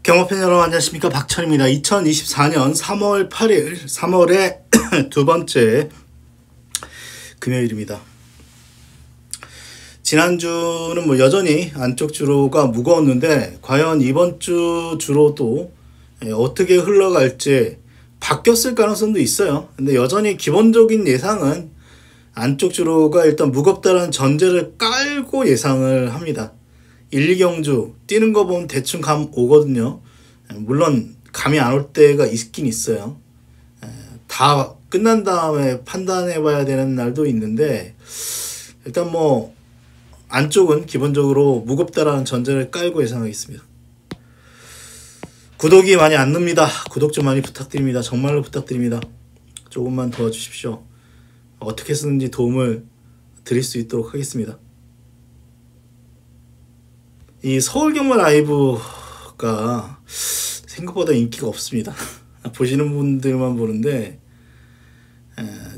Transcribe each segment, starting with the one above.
경마팬 여러분 안녕하십니까, 박철입니다. 2024년 3월 8일 3월의 두 번째 금요일입니다. 지난주는 여전히 안쪽 주로가 무거웠는데 과연 이번 주 주로도 어떻게 흘러갈지 바뀌었을 가능성도 있어요. 근데 여전히 기본적인 예상은 안쪽 주로가 일단 무겁다는 전제를 깔고 예상을 합니다. 1, 2경주 뛰는 거 보면 대충 감 오거든요. 물론 감이 안 올 때가 있긴 있어요. 다 끝난 다음에 판단해 봐야 되는 날도 있는데 일단 안쪽은 기본적으로 무겁다라는 전제를 깔고 예상하겠습니다. 구독이 많이 안 늡니다. 구독 좀 많이 부탁드립니다. 정말로 부탁드립니다. 조금만 도와주십시오. 어떻게 쓰는지 도움을 드릴 수 있도록 하겠습니다. 이 서울경마 라이브가 생각보다 인기가 없습니다. 보시는 분들만 보는데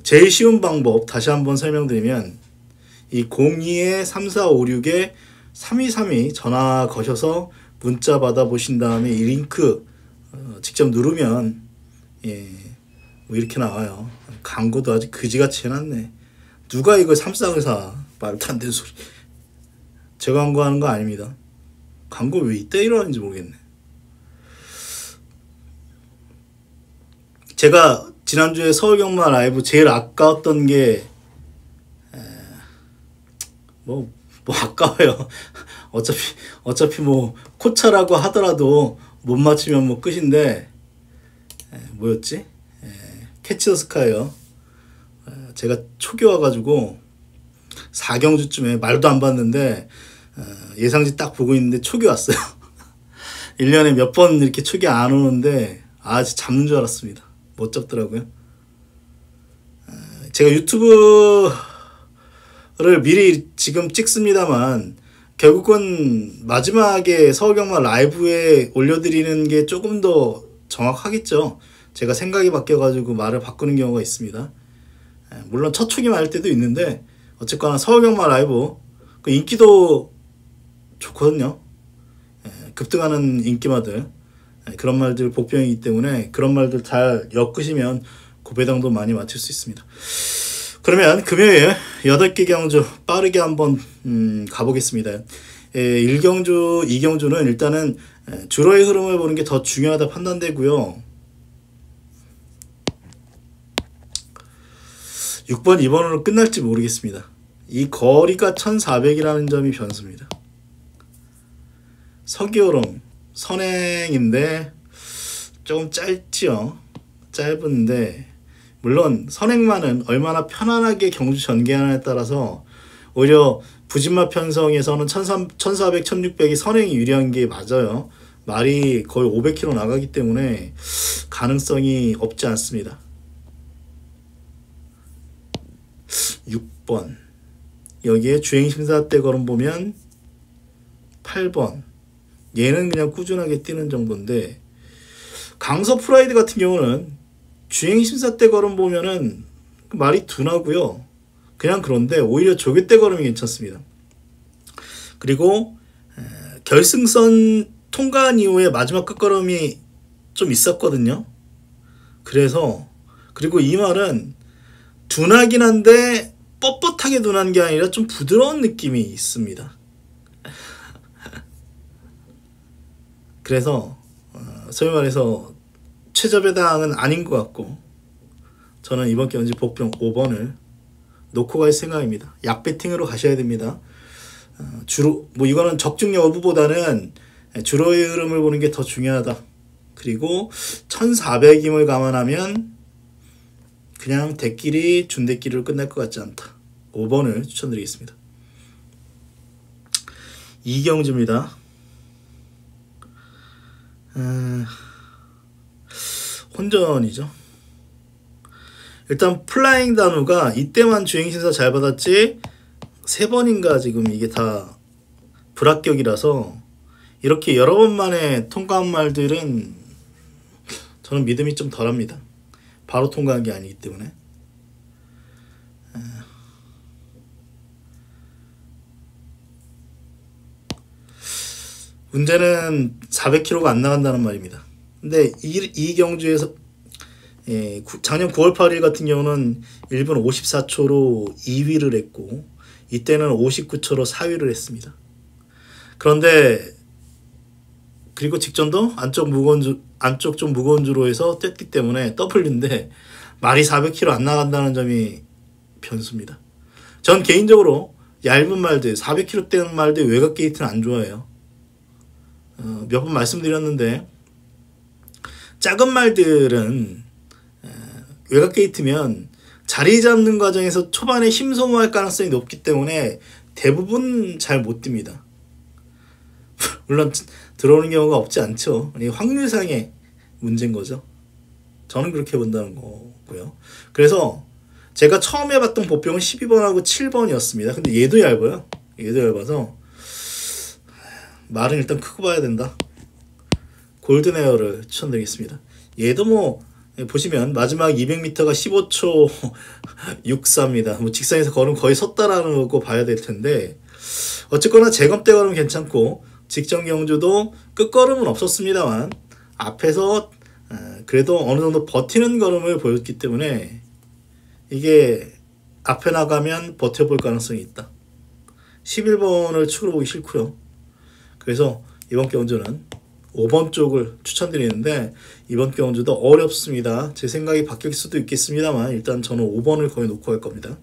제일 쉬운 방법 다시 한번 설명드리면 이 02-3456-3232 전화 거셔서 문자 받아보신 다음에 이 링크 직접 누르면 이렇게 나와요. 광고도 아주 그지같이 해놨네. 누가 이걸 삼쌍을 사. 말도 안 되는 소리. 제가 광고하는 거 아닙니다. 광고 왜 이때 일어나는지 모르겠네. 제가 지난주에 서울경마 라이브 제일 아까웠던 게 아까워요. 어차피 코차라고 하더라도 못 맞추면 끝인데 뭐였지? 캐치 더 스카이요. 제가 초기 와가지고 4경주쯤에 말도 안 봤는데 예상지 딱 보고 있는데 촉이 왔어요. 1년에 몇 번 이렇게 촉이 안 오는데 진짜 잡는 줄 알았습니다. 못 잡더라고요. 제가 유튜브를 미리 지금 찍습니다만 결국은 마지막에 서울경마 라이브에 올려드리는 게 조금 더 정확하겠죠. 제가 생각이 바뀌어가지고 말을 바꾸는 경우가 있습니다. 물론 첫 촉이 맞을 때도 있는데 어쨌거나 서울경마 라이브 그 인기도 좋거든요. 급등하는 인기마들 그런 말들 복병이기 때문에 그런 말들 잘 엮으시면 고배당도 많이 맞출 수 있습니다. 그러면 금요일 8개 경주 빠르게 한번 가보겠습니다. 1경주, 2경주는 일단은 주로의 흐름을 보는 게 더 중요하다 판단되고요. 6번, 2번으로 끝날지 모르겠습니다. 이 거리가 1400이라는 점이 변수입니다. 서기오름 선행인데 조금 짧지요. 짧은데 물론 선행만은 얼마나 편안하게 경주 전개하느냐에 따라서 오히려 부진마 편성에서는 1400, 1600이 선행이 유리한 게 맞아요. 말이 거의 500km 나가기 때문에 가능성이 없지 않습니다. 6번 여기에 주행심사 때 걸음 보면 8번 얘는 그냥 꾸준하게 뛰는 정도인데 강서 프라이드 같은 경우는 주행심사 때 걸음 보면은 말이 둔하고요. 그냥 그런데 오히려 조개 때 걸음이 괜찮습니다. 그리고 결승선 통과한 이후에 마지막 끝걸음이 좀 있었거든요. 그리고 이 말은 둔하긴 한데 뻣뻣하게 둔한 게 아니라 좀 부드러운 느낌이 있습니다. 그래서 소위 말해서 최저배당은 아닌 것 같고 저는 이번 경주 복병 5번을 놓고 갈 생각입니다. 약배팅으로 가셔야 됩니다. 주로 이거는 적중 여부보다는 주로의 흐름을 보는 게 더 중요하다. 그리고 1400임을 감안하면 그냥 대끼리 준대끼리로 끝날 것 같지 않다. 5번을 추천드리겠습니다. 2경주입니다. 혼전이죠. 일단 플라잉 다누가 이때만 주행심사 잘 받았지 3번인가 지금 이게 다 불합격이라서 이렇게 여러 번 만에 통과한 말들은 저는 믿음이 좀 덜합니다. 바로 통과한 게 아니기 때문에. 문제는 400km가 안 나간다는 말입니다. 근데 이 경주에서 작년 9월 8일 같은 경우는 1분 54초로 2위를 했고 이때는 59초로 4위를 했습니다. 그런데 그리고 직전도 안쪽 좀 무거운 주로 해서 뗐기 때문에 W인데 말이 400km 안 나간다는 점이 변수입니다. 전 개인적으로 얇은 말들 400km 말들 외곽 게이트는 안 좋아해요. 몇 번 말씀드렸는데 작은 말들은 외곽 게이트면 자리 잡는 과정에서 초반에 힘 소모할 가능성이 높기 때문에 대부분 잘 못 뜁니다. 물론 들어오는 경우가 없지 않죠. 확률상의 문제인 거죠. 저는 그렇게 본다는 거고요. 그래서 제가 처음 해봤던 보병은 12번하고 7번이었습니다. 근데 얘도 얇아요. 얘도 얇아서 말은 일단 크고 봐야 된다. 골든에어를 추천드리겠습니다. 얘도 뭐 보시면 마지막 200m가 15초 64입니다. 뭐 직선에서 걸으면 거의 섰다라는 거 봐야 될 텐데 어쨌거나 제검 때 걸으면 괜찮고 직전 경주도 끝걸음은 없었습니다만 앞에서 그래도 어느 정도 버티는 걸음을 보였기 때문에 이게 앞에 나가면 버텨볼 가능성이 있다. 11번을 축으로 보기 싫고요. 그래서 이번 경주는 5번 쪽을 추천드리는데 이번 경주도 어렵습니다. 제 생각이 바뀔 수도 있겠습니다만 일단 저는 5번을 거의 놓고 갈 겁니다.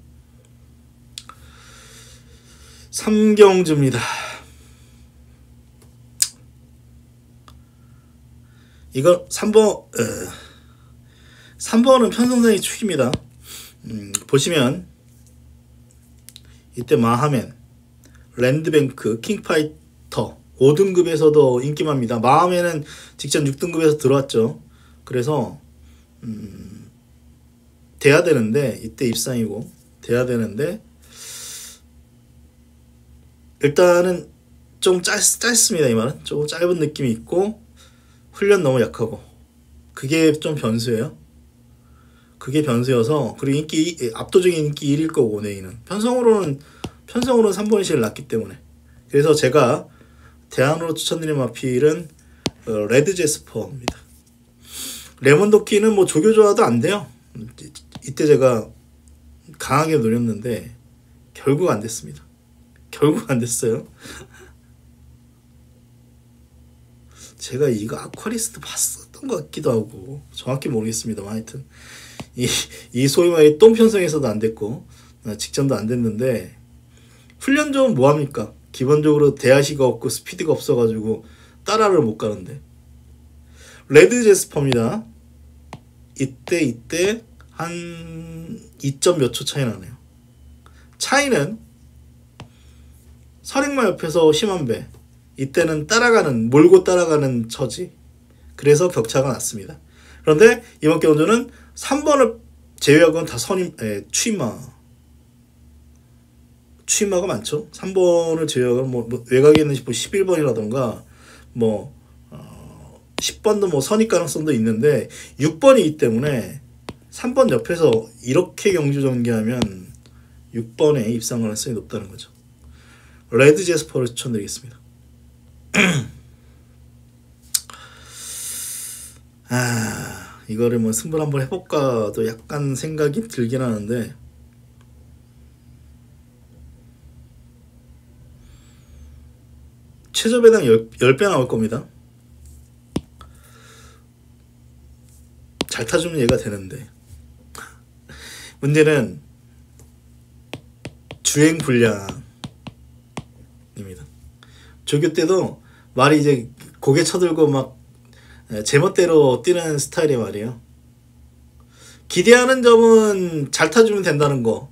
3경주입니다. 이거 3번은 편성상의 축입니다. 보시면 이때 마하맨, 랜드뱅크, 킹파이터 5등급에서도 인기만입니다. 마하맨은 직전 6등급에서 들어왔죠. 그래서 돼야 되는데 이때 입상이고 돼야 되는데 일단은 좀 짧습니다. 이 말은 조금 짧은 느낌이 있고 훈련 너무 약하고 그게 좀 변수예요. 그게 변수여서 그리고 압도적인 인기 1일 거고 내일은 편성으로는 3번이 제일 낫기 때문에 그래서 제가 대안으로 추천드린 마필은 레드 제스퍼입니다. 레몬도끼는 뭐 조교 좋아도 안 돼요. 이때 제가 강하게 노렸는데 결국 안 됐습니다. 결국 안 됐어요. 제가 이거 아쿠아리스트 봤었던 것 같기도 하고 정확히 모르겠습니다만 하여튼 이 소위 말해 똥 편성에서도 안 됐고 직전도 안 됐는데 훈련 좀 뭐합니까? 기본적으로 대하시가 없고 스피드가 없어가지고 따라를 못 가는데 레드 제스퍼입니다. 이때 한 2점 몇 초 차이 나네요. 차이는 설익마 옆에서 심한 배 이때는 몰고 따라가는 처지 그래서 격차가 났습니다. 그런데 이번 경주는 3번을 제외하고는 다 추임마가 많죠. 3번을 제외하고는 뭐 외곽에 있는 11번이라던가 10번도 뭐 선입 가능성도 있는데 6번이기 때문에 3번 옆에서 이렇게 경주 전개하면 6번에 입상 가능성이 높다는 거죠. 레드 제스퍼를 추천드리겠습니다. 이거를 뭐 승부를 한번 해볼까도 약간 생각이 들긴 하는데 최저배당 10배 나올 겁니다. 잘 타주면 얘가 되는데 문제는 주행 불량입니다. 조교 때도 말이 이제 고개 쳐들고 막 제멋대로 뛰는 스타일이 말이에요. 기대하는 점은 잘 타주면 된다는 거.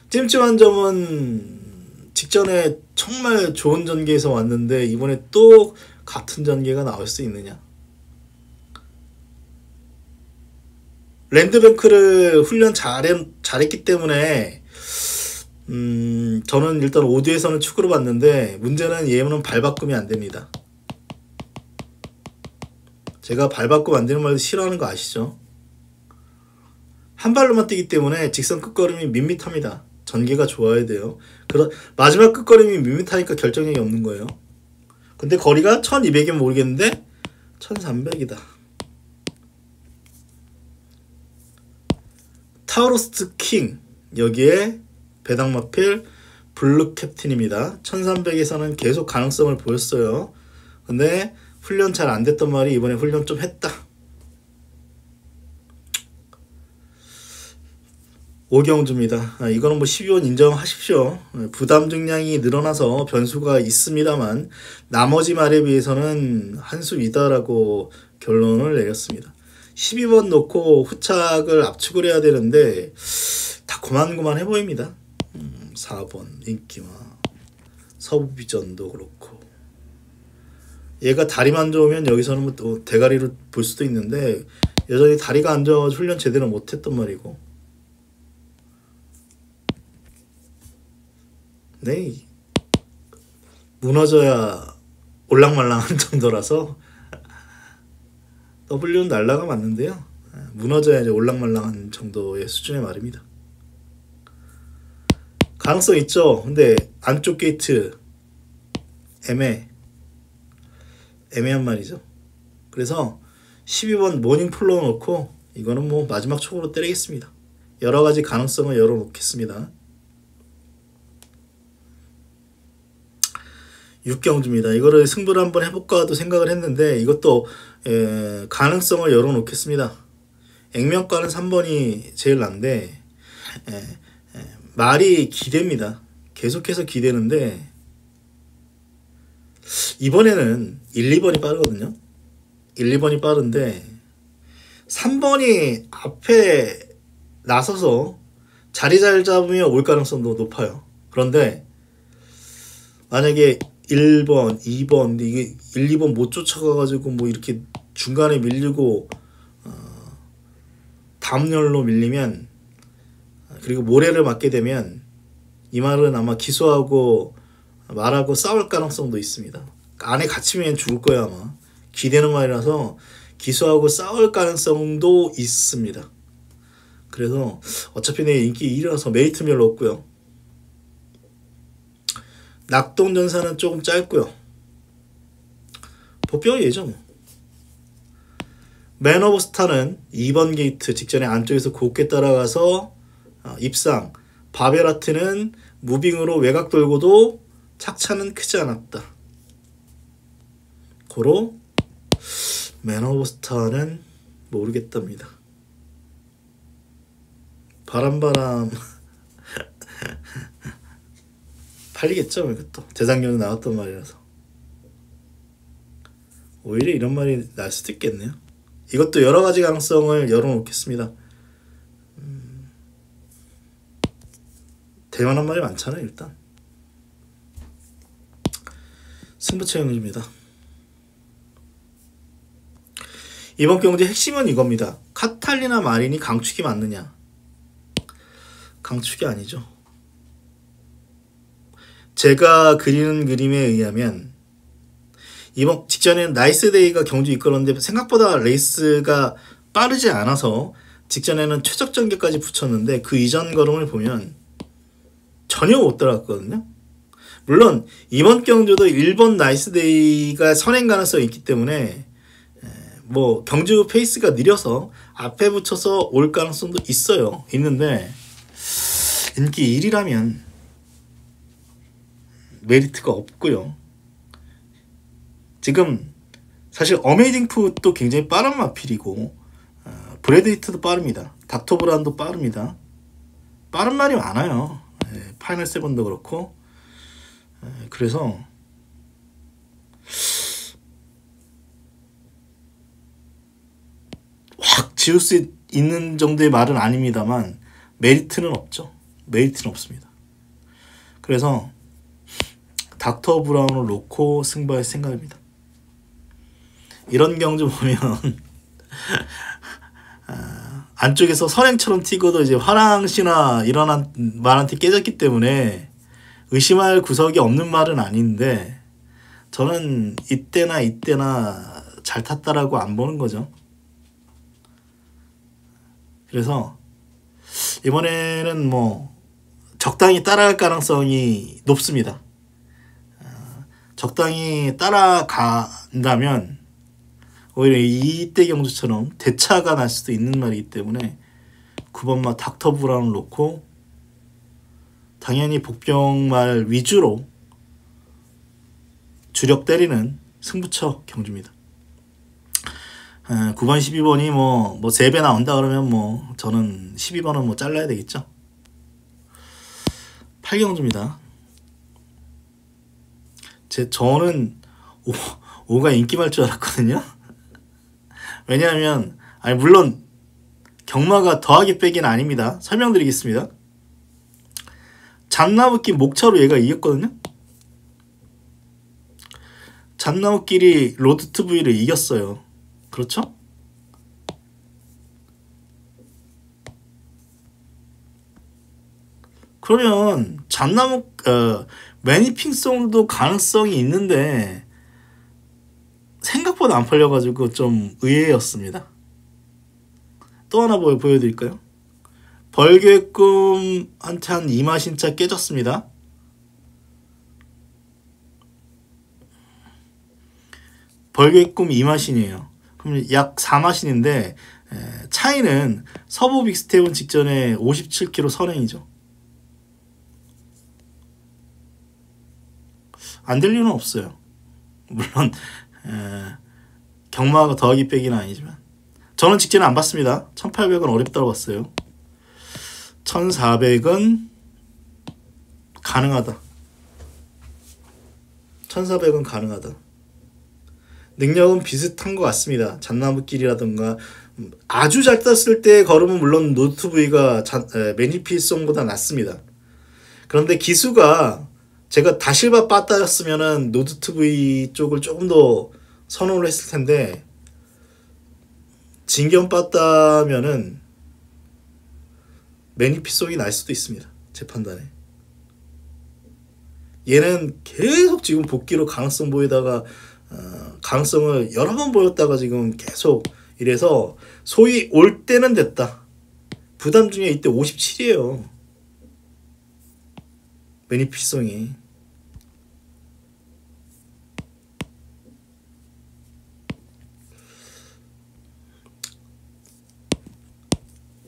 찜찜한 점은 직전에 정말 좋은 전개에서 왔는데 이번에 또 같은 전개가 나올 수 있느냐. 랜드뱅크를 훈련 잘했기 때문에 저는 일단 5뒤에서는 축구로 봤는데 문제는 얘는 발 바꿈이 안 됩니다. 제가 발 바꿈 안 되는 말도 싫어하는 거 아시죠? 한 발로만 뛰기 때문에 직선 끝걸음이 근데 거리가 1200이면 모르겠는데 1300이다. 타우로스트 킹, 여기에 배당마필 블루 캡틴입니다. 1300에서는 계속 가능성을 보였어요. 근데 훈련 잘 안됐던 말이 이번에 훈련 좀 했다. 오경주입니다. 이거는 뭐 12원 인정하십시오. 부담 증량이 늘어나서 변수가 있습니다만 나머지 말에 비해서는 한 수 위다라고 결론을 내렸습니다. 12번 놓고 후착을 압축을 해야 되는데 다 고만고만해 보입니다. 4번 인기마, 서부비전도 그렇고, 얘가 다리만 좋으면 여기서는 뭐 또 대가리로 볼 수도 있는데 여전히 다리가 안 좋아서 훈련 제대로 못했단 말이고. 네, 무너져야 올랑말랑한 정도라서 W는 날라가 맞는데요, 무너져야 이제 올랑말랑한 정도의 수준의 말입니다. 가능성 있죠. 근데 안쪽 게이트 애매한 말이죠. 그래서 12번 모닝플로우 놓고 이거는 뭐 마지막 촉으로 때리겠습니다. 여러가지 가능성을 열어놓겠습니다. 6경주입니다. 이거를 승부를 한번 해볼까도 생각을 했는데 이것도 가능성을 열어놓겠습니다. 액면가는 3번이 제일 난데 말이 기대입니다. 계속해서 기대는데 이번에는 1, 2번이 빠르거든요. 1, 2번이 빠른데 3번이 앞에 나서서 자리 잘 잡으면 올 가능성도 높아요. 그런데 만약에 1번, 2번, 이게 1, 2번 못 쫓아가가지고 뭐 이렇게 중간에 밀리고 다음 열로 밀리면, 그리고 모래를 맞게 되면 이 말은 아마 기소하고 말하고 싸울 가능성도 있습니다. 안에 갇히면 죽을 거야 아마. 기대는 말이라서 기소하고 싸울 가능성도 있습니다. 그래서 어차피 내 인기 1위라서 메리트 별로 없고요. 낙동전사는 조금 짧고요. 보병 예죠 뭐. 맨 오브 스타는 2번 게이트 직전에 안쪽에서 곱게 따라가서 입상. 바베라트는 무빙으로 외곽 돌고도 착차는 크지 않았다. 고로 맨 오브 스타는 모르겠답니다. 바람바람 팔리겠죠 이것도. 재작년에 나왔던 말이라서 오히려 이런 말이 날 수도 있겠네요. 이것도 여러가지 가능성을 열어놓겠습니다. 대만한 말이 많잖아요. 일단 승부처형입니다. 이번 경기의 핵심은 이겁니다. 카탈리나 마린이 강축이 맞느냐? 강축이 아니죠. 제가 그리는 그림에 의하면 이번 직전에는 나이스데이가 경주 이끌었는데 생각보다 레이스가 빠르지 않아서 직전에는 최적전개까지 붙였는데 그 이전 걸음을 보면 전혀 못 따라갔거든요. 물론 이번 경주도 1번 나이스데이가 선행 가능성이 있기 때문에 뭐 경주 페이스가 느려서 앞에 붙여서 올 가능성도 있어요. 있는데 인기 1위라면 메리트가 없고요. 지금 사실 어메이징 풋도 굉장히 빠른 마필이고 브래드히트도 빠릅니다. 닥터브란도 빠릅니다. 빠른 말이 많아요. 파이널 세븐도 그렇고. 그래서 확 지울 수 있는 정도의 말은 아닙니다만 메리트는 없죠. 메리트는 없습니다. 그래서 닥터 브라운을 놓고 승부할 생각입니다. 이런 경주 보면 안쪽에서 선행처럼 튀고도 이제 화랑씨나 이런 말한테 깨졌기 때문에 의심할 구석이 없는 말은 아닌데 저는 이때나 잘 탔다라고 안 보는 거죠. 그래서 이번에는 뭐 적당히 따라갈 가능성이 높습니다. 적당히 따라간다면 오히려 이때 경주처럼 대차가 날 수도 있는 말이기 때문에 9번마 닥터 브라운을 놓고 당연히 복병말 위주로 주력 때리는 승부처 경주입니다. 9번, 12번이 뭐 3배 나온다 그러면 뭐 저는 12번은 뭐 잘라야 되겠죠. 8경주입니다. 저는 5가 인기 말 줄 알았거든요. 왜냐하면 물론 경마가 더하기 빼기는 아닙니다. 설명드리겠습니다. 잡나무길 목차로 얘가 이겼거든요. 잡나무길이 로드 투 V를 이겼어요. 그렇죠? 그러면 매니핑송도 가능성이 있는데 생각보다 안 팔려가지고 좀 의외였습니다. 또 하나 보여드릴까요? 벌교의 꿈한테 한 2마신차 깨졌습니다. 벌교의 꿈 2마신이에요. 그럼 약 4마신인데 차이는 서부 빅스텝은 직전에 57km 선행이죠. 안 될 리는 없어요. 물론 경마가 더하기 빼기는 아니지만 저는 직전에 안 봤습니다. 1800은 어렵다고 봤어요. 1400은 가능하다. 1400은 가능하다. 능력은 비슷한 것 같습니다. 잣나무길이라든가 아주 잘 떴을 때 걸으면 물론 노트 V가 매니피송보다 낫습니다. 그런데 기수가 제가 다실바 빠따였으면은 노트 V 쪽을 조금 더 선호를 했을 텐데 진경 빠따면은 매니피송이 날 수도 있습니다. 제 판단에. 얘는 계속 지금 복귀로 가능성 보이다가 가능성을 여러 번 보였다가 지금 계속 이래서 소위 올 때는 됐다. 부담 중에 이때 57이에요. 매니피송이.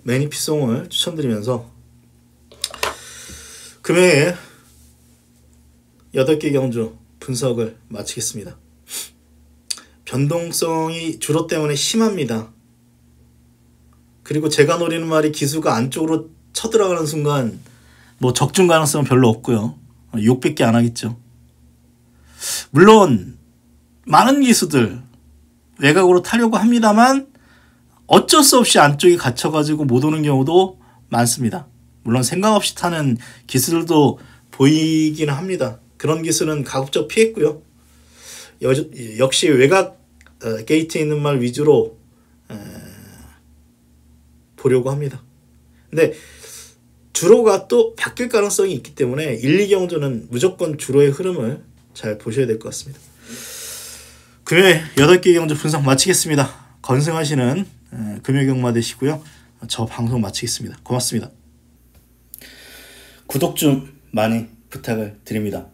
매니피송을 추천드리면서 금요일 8개 경주 분석을 마치겠습니다. 변동성이 주로 때문에 심합니다. 그리고 제가 노리는 말이 기수가 안쪽으로 쳐들어가는 순간 뭐 적중 가능성은 별로 없고요. 욕밖에 안 하겠죠. 물론 많은 기수들 외곽으로 타려고 합니다만 어쩔 수 없이 안쪽에 갇혀가지고 못 오는 경우도 많습니다. 물론 생각 없이 타는 기수들도 보이기는 합니다. 그런 기수는 가급적 피했고요. 역시 외곽 게이트에 있는 말 위주로 보려고 합니다. 근데 주로가 또 바뀔 가능성이 있기 때문에 1, 2경주는 무조건 주로의 흐름을 잘 보셔야 될 것 같습니다. 금요일 8개 경주 분석 마치겠습니다. 건승하시는 금요 경마 되시고요. 저 방송 마치겠습니다. 고맙습니다. 구독 좀 많이 부탁을 드립니다.